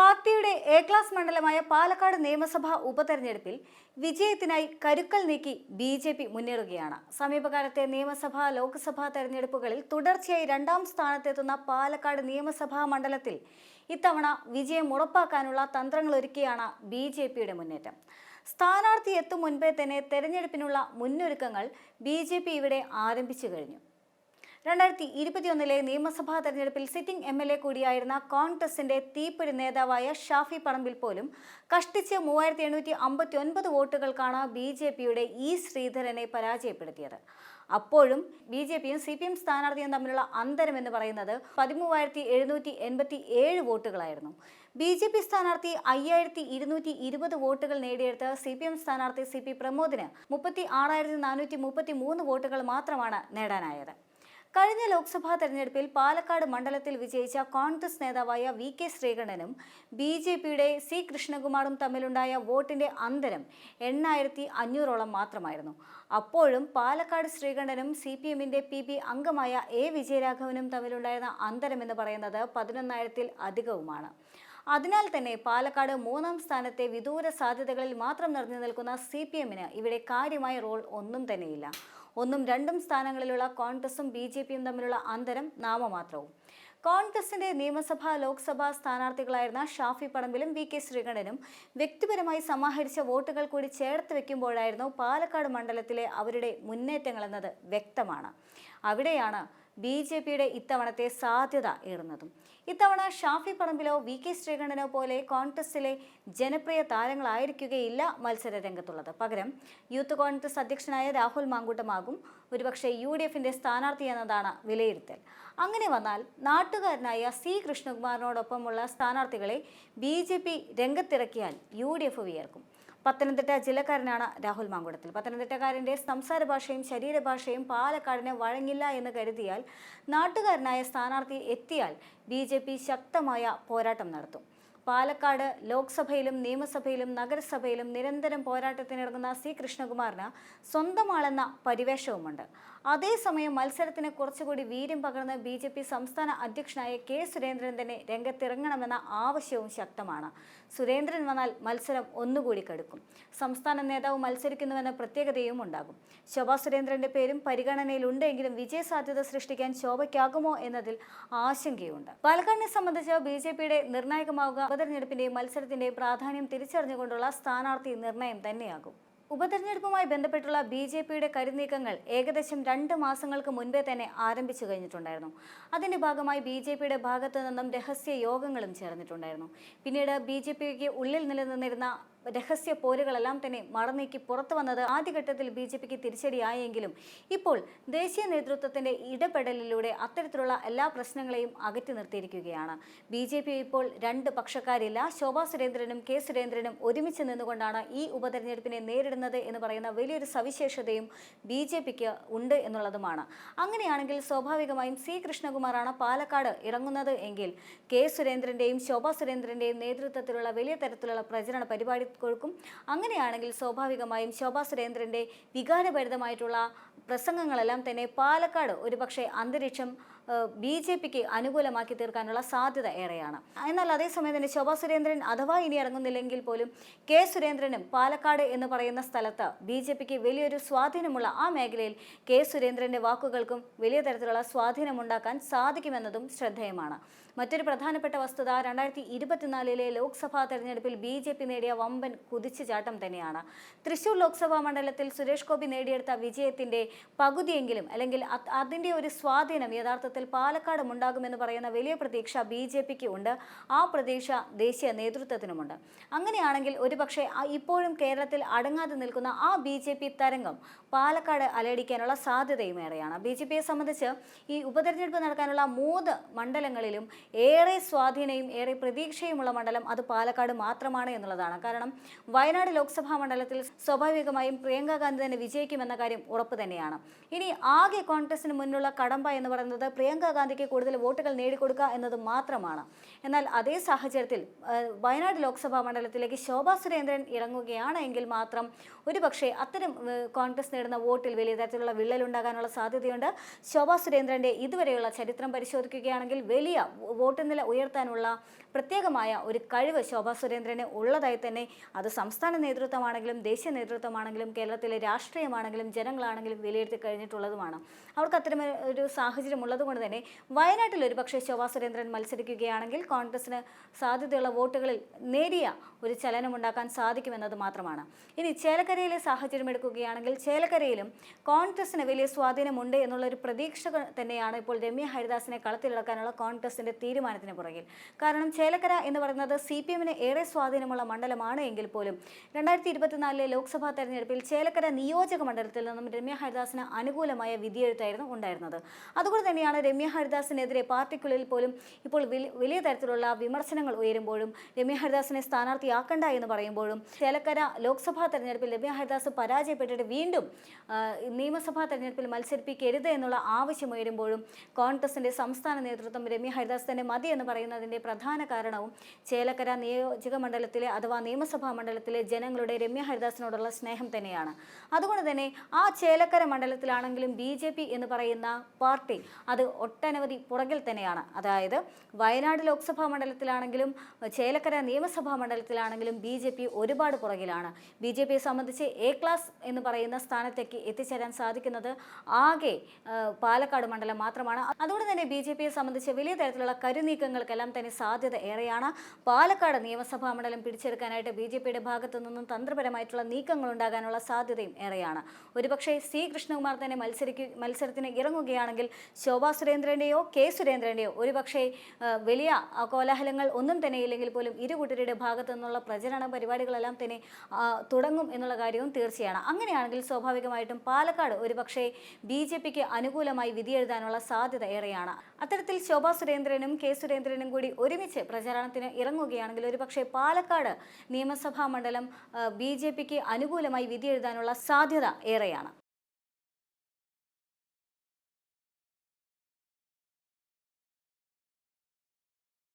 പാർട്ടിയുടെ A class മണ്ഡലമായ പാലക്കാട് നിയമസഭാ ഉപതെരഞ്ഞെടുപ്പിൽ വിജയത്തിനായി കരുക്കൾ നീക്കി ബി.ജെ.പി. മുന്നേറുകയാണ്. സമീപകാലത്തെ നിയമസഭാ ലോക്സഭാ തെരഞ്ഞെടുപ്പുകളിൽ തുടർച്ചയായി രണ്ടാം സ്ഥാനത്തെത്തുന്ന പാലക്കാട് നിയമസഭാ മണ്ഡലത്തിൽ ഇത്തവണ വിജയം ഉറപ്പാക്കാനുള്ള തന്ത്രങ്ങളൊരുക്കിയാണ് ബി.ജെ.പിയുടെ മുന്നേറ്റം. സ്ഥാനാർത്ഥി എത്തും മുൻപേ തന്നെ തെരഞ്ഞെടുപ്പിനുള്ള മുന്നൊരുക്കങ്ങൾ ബി.ജെ.പി. ഇവിടെ ആരംഭിച്ചു കഴിഞ്ഞു. 2021 നിയമസഭാ തെരഞ്ഞെടുപ്പിൽ സിറ്റിംഗ് എം.എൽ.എ. കൂടിയായിരുന്ന കോൺഗ്രസിന്റെ തീപ്പൊരി നേതാവായ ഷാഫി പറമ്പിൽ പോലും കഷ്ടിച്ച് 3759 വോട്ടുകൾക്കാണ് ബി.ജെ.പിയുടെ ഇ ശ്രീധരനെ പരാജയപ്പെടുത്തിയത്. അപ്പോഴും ബി.ജെ.പിയും CPM സ്ഥാനാർത്ഥിയും തമ്മിലുള്ള അന്തരം എന്ന് പറയുന്നത് 13,787 വോട്ടുകളായിരുന്നു. ബി.ജെ.പി. സ്ഥാനാർത്ഥി 5220 വോട്ടുകൾ നേടിയെടുത്ത് CPM സ്ഥാനാർത്ഥി CP പ്രമോദിന് 36,433 വോട്ടുകൾ മാത്രമാണ് നേടാനായത്. കഴിഞ്ഞ ലോക്സഭാ തെരഞ്ഞെടുപ്പിൽ പാലക്കാട് മണ്ഡലത്തിൽ വിജയിച്ച കോൺഗ്രസ് നേതാവായ VK ശ്രീകണ്ഠനും ബി.ജെ.പിയുടെ C കൃഷ്ണകുമാറും തമ്മിലുണ്ടായ വോട്ടിന്റെ അന്തരം 8,500ഓളം മാത്രമായിരുന്നു. അപ്പോഴും പാലക്കാട് ശ്രീകണ്ഠനും CPMന്റെ PB അംഗമായ A വിജയരാഘവനും തമ്മിലുണ്ടായിരുന്ന അന്തരം എന്ന് പറയുന്നത് 11,000-ൽ അധികവുമാണ്. അതിനാൽ തന്നെ പാലക്കാട് മൂന്നാം സ്ഥാനത്തെ വിദൂര സാധ്യതകളിൽ മാത്രം നിറഞ്ഞു നിൽക്കുന്ന CPMന് ഇവിടെ കാര്യമായ റോൾ ഒന്നും തന്നെയില്ല. ഒന്നും രണ്ടും സ്ഥാനങ്ങളിലുള്ള കോൺഗ്രസും ബി.ജെ.പിയും തമ്മിലുള്ള അന്തരം നാമമാത്രവും. കോൺഗ്രസിന്റെ നിയമസഭാ ലോക്സഭാ സ്ഥാനാർത്ഥികളായിരുന്ന ഷാഫി പറമ്പിലും VK ശ്രീകണ്ഠനും വ്യക്തിപരമായി സമാഹരിച്ച വോട്ടുകൾ കൂടി ചേർത്ത് വെക്കുമ്പോഴായിരുന്നു പാലക്കാട് മണ്ഡലത്തിലെ അവരുടെ മുന്നേറ്റങ്ങളെന്നത് വ്യക്തമാണ്. അവിടെയാണ് ബി.ജെ.പിയുടെ ഇത്തവണത്തെ സാധ്യത ഏറുന്നതും. ഇത്തവണ ഷാഫി പറമ്പിലോ VK ശ്രീകണ്ഠനോ പോലെ കോൺഗ്രസിലെ ജനപ്രിയ താരങ്ങളായിരിക്കുകയില്ല മത്സര രംഗത്തുള്ളത്. പകരം യൂത്ത് കോൺഗ്രസ് അധ്യക്ഷനായ രാഹുൽ മാങ്കൂട്ടമാകും ഒരുപക്ഷെ UDFന്റെ സ്ഥാനാർത്ഥി എന്നതാണ് വിലയിരുത്തൽ. അങ്ങനെ വന്നാൽ നാട്ടുകാരനായ C കൃഷ്ണകുമാറിനോടൊപ്പമുള്ള സ്ഥാനാർത്ഥികളെ ബി.ജെ.പി. രംഗത്തിറക്കിയാൽ UDF വിയർക്കും. പത്തനംതിട്ട ജില്ലക്കാരനാണ് രാഹുൽ മാങ്കൂട്ടത്തിൽ. പത്തനംതിട്ടക്കാരൻ്റെ സംസാര ഭാഷയും ശരീരഭാഷയും പാലക്കാടിന് വഴങ്ങില്ല എന്ന് കരുതിയാൽ നാട്ടുകാരനായ സ്ഥാനാർത്ഥി എത്തിയാൽ ബി.ജെ.പി. ശക്തമായ പോരാട്ടം നടത്തും. പാലക്കാട് ലോക്സഭയിലും നിയമസഭയിലും നഗരസഭയിലും നിരന്തരം പോരാട്ടത്തിനിറങ്ങുന്ന C കൃഷ്ണകുമാറിന് സ്വന്തം ആളെന്ന പരിവേഷവുമുണ്ട്. അതേസമയം മത്സരത്തിന് കുറച്ചുകൂടി വീര്യം പകർന്ന് ബി.ജെ.പി. സംസ്ഥാന അധ്യക്ഷനായ K സുരേന്ദ്രൻ തന്നെ രംഗത്തിറങ്ങണമെന്ന ആവശ്യവും ശക്തമാണ്. സുരേന്ദ്രൻ വന്നാൽ മത്സരം ഒന്നുകൂടി കടുക്കും. സംസ്ഥാന നേതാവ് മത്സരിക്കുന്നുവെന്ന പ്രത്യേകതയും ഉണ്ടാകും. ശോഭാ സുരേന്ദ്രന്റെ പേരും പരിഗണനയിലുണ്ടെങ്കിലും വിജയസാധ്യത സൃഷ്ടിക്കാൻ ശോഭയ്ക്കാകുമോ എന്നതിൽ ആശങ്കയുണ്ട്. പാലക്കാടിനെ സംബന്ധിച്ച് ബി.ജെ.പിയുടെ നിർണായകമാവുക ഉപതെരഞ്ഞെടുപ്പിന്റെയും മത്സരത്തിന്റെയും പ്രാധാന്യം തിരിച്ചറിഞ്ഞുകൊണ്ടുള്ള സ്ഥാനാർത്ഥി നിർണയം തന്നെയാകും. ഉപതെരഞ്ഞെടുപ്പുമായി ബന്ധപ്പെട്ടുള്ള ബി.ജെ.പിയുടെ കരുനീക്കങ്ങൾ ഏകദേശം 2 മാസങ്ങൾക്ക് മുൻപേ തന്നെ ആരംഭിച്ചു കഴിഞ്ഞിട്ടുണ്ടായിരുന്നു. അതിന്റെ ഭാഗമായി ബി.ജെ.പിയുടെ ഭാഗത്തു നിന്നും രഹസ്യ യോഗങ്ങളും ചേർന്നിട്ടുണ്ടായിരുന്നു. പിന്നീട് ബി.ജെ.പിക്ക് ഉള്ളിൽ നിലനിന്നിരുന്ന രഹസ്യ പോരുകളെല്ലാം തന്നെ മറനീക്കി പുറത്തു വന്നത് ആദ്യഘട്ടത്തിൽ ബി.ജെ.പിക്ക് തിരിച്ചടിയായെങ്കിലും ഇപ്പോൾ ദേശീയ നേതൃത്വത്തിന്റെ ഇടപെടലിലൂടെ അത്തരത്തിലുള്ള എല്ലാ പ്രശ്നങ്ങളെയും അകറ്റി നിർത്തിയിരിക്കുകയാണ്. ബി.ജെ.പി. ഇപ്പോൾ 2 പക്ഷക്കാരില്ല. ശോഭാ സുരേന്ദ്രനും K സുരേന്ദ്രനും ഒരുമിച്ച് നിന്നുകൊണ്ടാണ് ഈ ഉപതെരഞ്ഞെടുപ്പിനെ നേരിടുന്നത് എന്ന് പറയുന്ന വലിയൊരു സവിശേഷതയും ബി.ജെ.പിക്ക് ഉണ്ട് എന്നുള്ളതുമാണ്. അങ്ങനെയാണെങ്കിൽ സ്വാഭാവികമായും C കൃഷ്ണകുമാറാണ് പാലക്കാട് ഇറങ്ങുന്നത് എങ്കിൽ K സുരേന്ദ്രന്റെയും ശോഭാ സുരേന്ദ്രന്റെയും നേതൃത്വത്തിലുള്ള വലിയ തരത്തിലുള്ള പ്രചരണ പരിപാടി കൊടുക്കും. അങ്ങനെയാണെങ്കിൽ സ്വാഭാവികമായും ശോഭാ സുരേന്ദ്രന്റെ വികാരഭരിതമായിട്ടുള്ള പ്രസംഗങ്ങളെല്ലാം തന്നെ പാലക്കാട് ഒരുപക്ഷെ അന്തരീക്ഷം ബി.ജെ.പിക്ക് അനുകൂലമാക്കി തീർക്കാനുള്ള സാധ്യത ഏറെയാണ്. എന്നാൽ അതേസമയം തന്നെ ശോഭാ സുരേന്ദ്രൻ അഥവാ ഇനി ഇറങ്ങുന്നില്ലെങ്കിൽ പോലും K സുരേന്ദ്രനും പാലക്കാട് എന്ന് പറയുന്ന സ്ഥലത്ത് ബി.ജെ.പിക്ക് വലിയൊരു സ്വാധീനമുള്ള ആ മേഖലയിൽ K സുരേന്ദ്രന്റെ വാക്കുകൾക്കും വലിയ തരത്തിലുള്ള സ്വാധീനമുണ്ടാക്കാൻ സാധിക്കുമെന്നതും ശ്രദ്ധേയമാണ്. മറ്റൊരു പ്രധാനപ്പെട്ട വസ്തുത 2024 ലോക്സഭാ തെരഞ്ഞെടുപ്പിൽ ബി.ജെ.പി. നേടിയ വമ്പൻ കുതിച്ചുചാട്ടം തന്നെയാണ്. തൃശൂർ ലോക്സഭാ മണ്ഡലത്തിൽ സുരേഷ് ഗോപി നേടിയെടുത്ത വിജയത്തിന്റെ പകുതിയെങ്കിലും അല്ലെങ്കിൽ അതിന്റെ ഒരു സ്വാധീനം യഥാർത്ഥത്തിൽ പാലക്കാടും ഉണ്ടാകുമെന്ന് പറയുന്ന വലിയ പ്രതീക്ഷ ബി.ജെ.പിക്ക് ഉണ്ട്. ആ പ്രതീക്ഷ ദേശീയ നേതൃത്വത്തിനുമുണ്ട്. അങ്ങനെയാണെങ്കിൽ ഒരുപക്ഷെ ഇപ്പോഴും കേരളത്തിൽ അടങ്ങാതെ നിൽക്കുന്ന ആ ബി.ജെ.പി. തരംഗം പാലക്കാട് അലയടിക്കാനുള്ള സാധ്യതയും ഏറെയാണ്. ബി.ജെ.പിയെ സംബന്ധിച്ച് ഈ ഉപതെരഞ്ഞെടുപ്പ് നടക്കാനുള്ള 3 മണ്ഡലങ്ങളിലും ഏറെ സ്വാധീനവും ഏറെ പ്രതീക്ഷയുമുള്ള മണ്ഡലം അത് പാലക്കാട് മാത്രമാണ് എന്നുള്ളതാണ്. കാരണം വയനാട് ലോക്സഭാ മണ്ഡലത്തിൽ സ്വാഭാവികമായും പ്രിയങ്ക ഗാന്ധി തന്നെ വിജയിക്കുമെന്ന കാര്യം ഉറപ്പ് തന്നെയാണ്. ഇനി ആകെ കോൺഗ്രസിന് മുന്നിലുള്ള കടമ്പ എന്ന് പറയുന്നത് പ്രിയങ്ക ഗാന്ധിക്ക് കൂടുതൽ വോട്ടുകൾ നേടിക്കൊടുക്കുക എന്നത് മാത്രമാണ്. എന്നാൽ അതേ സാഹചര്യത്തിൽ വയനാട് ലോക്സഭാ മണ്ഡലത്തിലേക്ക് ശോഭാ സുരേന്ദ്രൻ ഇറങ്ങുകയാണ് എങ്കിൽ മാത്രം ഒരുപക്ഷെ അത്തരം കോൺഗ്രസ് നേടുന്ന വോട്ടിൽ വലിയ തരത്തിലുള്ള വിള്ളലുണ്ടാകാനുള്ള സാധ്യതയുണ്ട്. ശോഭാ സുരേന്ദ്രന്റെ ഇതുവരെയുള്ള ചരിത്രം പരിശോധിക്കുകയാണെങ്കിൽ വലിയ വോട്ട് നില ഉയർത്താനുള്ള പ്രത്യേകമായ ഒരു കഴിവ് ശോഭാ സുരേന്ദ്രന് ഉള്ളതായി തന്നെ അത് സംസ്ഥാന നേതൃത്വമാണെങ്കിലും ദേശീയ നേതൃത്വമാണെങ്കിലും കേരളത്തിലെ രാഷ്ട്രീയമാണെങ്കിലും ജനങ്ങളാണെങ്കിലും വിലയിരുത്തി കഴിഞ്ഞിട്ടുള്ളതുമാണ്. അവർക്ക് അത്തരം ഒരു സാഹചര്യം ഉള്ളതുകൊണ്ട് തന്നെ വയനാട്ടിൽ ഒരുപക്ഷെ ശോഭാ സുരേന്ദ്രൻ മത്സരിക്കുകയാണെങ്കിൽ കോൺഗ്രസിന് സാധ്യതയുള്ള വോട്ടുകളിൽ നേരിയ ഒരു ചലനമുണ്ടാക്കാൻ സാധിക്കുമെന്നത് മാത്രമാണ്. ഇനി ചേലക്കരയിലെ സാഹചര്യം എടുക്കുകയാണെങ്കിൽ ചേലക്കരയിലും കോൺഗ്രസിന് വലിയ സ്വാധീനമുണ്ട് എന്നുള്ളൊരു പ്രതീക്ഷ തന്നെയാണ് ഇപ്പോൾ രമ്യ ഹരിദാസിനെ കളത്തിലിറക്കാനുള്ള കോൺഗ്രസിന്റെ തീരുമാനത്തിന് പുറകിൽ. കാരണം ചേലക്കര എന്ന് പറയുന്നത് CPM-ന് ഏറെ സ്വാധീനമുള്ള മണ്ഡലമാണ് എങ്കിൽ പോലും 2024 ലോക്സഭാ തെരഞ്ഞെടുപ്പിൽ ചേലക്കര നിയോജക മണ്ഡലത്തിൽ നിന്നും രമ്യ ഹരിദാസിന് അനുകൂലമായ വിധിയെഴുത്തായിരുന്നു ഉണ്ടായിരുന്നത്. അതുകൊണ്ട് തന്നെയാണ് രമ്യ ഹരിദാസിനെതിരെ പാർട്ടിക്കുള്ളിൽ പോലും ഇപ്പോൾ വലിയ തരത്തിലുള്ള വിമർശനങ്ങൾ ഉയരുമ്പോഴും രമ്യ ഹരിദാസിനെ സ്ഥാനാർത്ഥിയാക്കണ്ട എന്ന് പറയുമ്പോഴും ചേലക്കര ലോക്സഭാ തെരഞ്ഞെടുപ്പിൽ രമ്യ ഹരിദാസ് പരാജയപ്പെട്ടിട്ട് വീണ്ടും നിയമസഭാ തെരഞ്ഞെടുപ്പിൽ മത്സരിപ്പിക്കരുത് എന്നുള്ള ആവശ്യം ഉയരുമ്പോഴും കോൺഗ്രസിന്റെ സംസ്ഥാന നേതൃത്വം രമ്യ ഹരിദാസ് തന്നെ മതി എന്ന് പറയുന്നതിന്റെ പ്രധാന കാരണവും ചേലക്കര നിയോജക മണ്ഡലത്തിലെ അഥവാ നിയമസഭാ മണ്ഡലത്തിലെ ജനങ്ങളുടെ രമ്യ ഹരിദാസിനോടുള്ള സ്നേഹം തന്നെയാണ്. അതുകൊണ്ട് തന്നെ ആ ചേലക്കര മണ്ഡലത്തിലാണെങ്കിലും BJP എന്ന് പറയുന്ന പാർട്ടി അത് ഒട്ടനവധി പുറകിൽ തന്നെയാണ്. അതായത് വയനാട് ലോക്സഭാ മണ്ഡലത്തിലാണെങ്കിലും ചേലക്കര നിയമസഭാ മണ്ഡലത്തിലാണെങ്കിലും BJP ഒരുപാട് പുറകിലാണ്. BJPയെ സംബന്ധിച്ച് A ക്ലാസ് എന്ന് പറയുന്ന സ്ഥാനത്തേക്ക് എത്തിച്ചേരാൻ സാധിക്കുന്നത് ആകെ പാലക്കാട് മണ്ഡലം മാത്രമാണ്. അതുകൊണ്ട് തന്നെ BJPയെ സംബന്ധിച്ച് വലിയ തരത്തിലുള്ള കരുനീക്കങ്ങൾക്കെല്ലാം തന്നെ സാധ്യത ഏറെയാണ്. പാലക്കാട് നിയമസഭാ മണ്ഡലം പിടിച്ചെടുക്കാനായിട്ട് BJPയുടെ ഭാഗത്തു നിന്നും തന്ത്രപരമായിട്ടുള്ള നീക്കങ്ങൾ ഉണ്ടാകാനുള്ള സാധ്യതയും ഏറെയാണ്. ഒരുപക്ഷെ C കൃഷ്ണകുമാർ തന്നെ മത്സരത്തിന് ഇറങ്ങുകയാണെങ്കിൽ ശോഭാ സുരേന്ദ്രൻ്റെയോ K സുരേന്ദ്രൻ്റെയോ ഒരുപക്ഷെ വലിയ കോലാഹലങ്ങൾ ഒന്നും തന്നെ ഇല്ലെങ്കിൽ പോലും ഇരുകൂട്ടരുടെ ഭാഗത്തു നിന്നുള്ള പ്രചരണ പരിപാടികളെല്ലാം തന്നെ തുടങ്ങും എന്നുള്ള കാര്യവും തീർച്ചയാണ്. അങ്ങനെയാണെങ്കിൽ സ്വാഭാവികമായിട്ടും പാലക്കാട് ഒരുപക്ഷെ BJPക്ക് അനുകൂലമായി വിധിയെഴുതാനുള്ള സാധ്യത ഏറെയാണ്. അത്തരത്തിൽ ശോഭാ സുരേന്ദ്രനും K സുരേന്ദ്രനും കൂടി ഒരുമിച്ച് പ്രചാരണത്തിന് ഇറങ്ങുകയാണെങ്കിൽ ഒരുപക്ഷെ പാലക്കാട് നിയമസഭാ മണ്ഡലം BJPക്ക് അനുകൂലമായി വിധിയെഴുതാനുള്ള സാധ്യത ഏറെയാണ്.